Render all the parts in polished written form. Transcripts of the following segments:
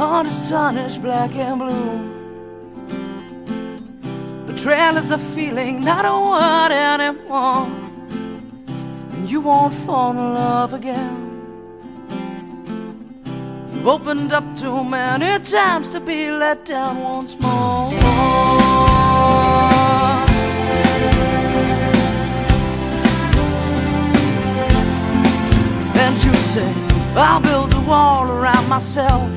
heart is tarnished black and blue. Betrayal is a feeling, not a word anymore. And you won't fall in love again. You've opened up too many times to be let down once more. And you say, I'll build a wall around myself,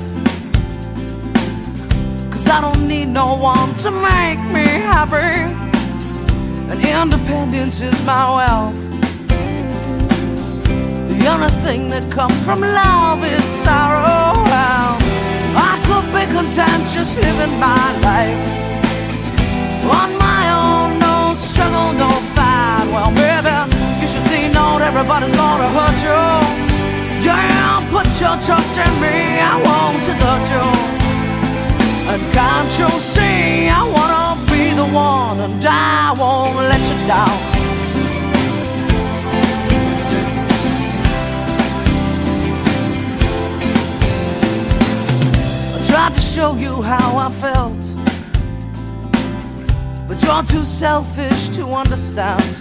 'cause I don't need no one to make me happy, and independence is my wealth. The only thing that comes from love is sorrow. I could be content just living my life on my own, no struggle, no fight. Well, baby, you should see not everybody's gonna hurt you. Yeah, put your trust in me, I won't desert you. And can't you see, I wanna be the one, and I won't let you down. I tried to show you how I felt, but you're too selfish to understand.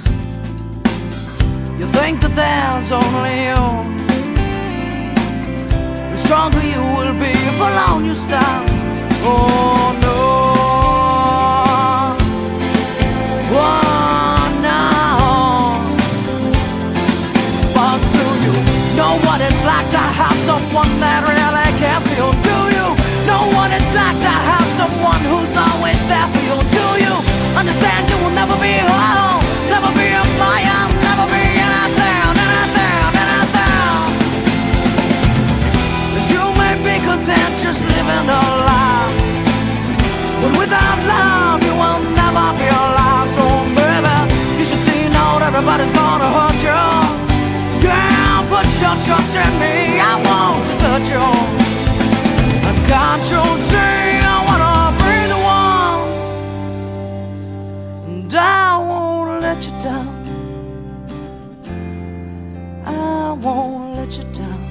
You think that there's only you. The stronger you will be if alone you stand. Oh no, oh no. But do you know what it's like to have someone that really cares for you? Do you know what it's like to have someone who's always there for you? Do you understand you will never be whole, never be a flyer, never be anything, anything, anything? And you may be content just living a life, but without love you will never be alive. So baby, you should see not everybody's gonna hurt you. Girl, put your trust in me, I won't desert you. And can't you see, I wanna be the one, and I won't let you down. I won't let you down.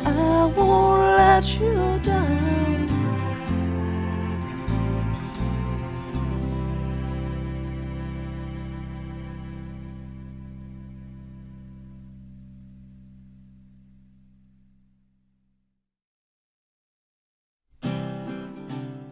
I won't let you down.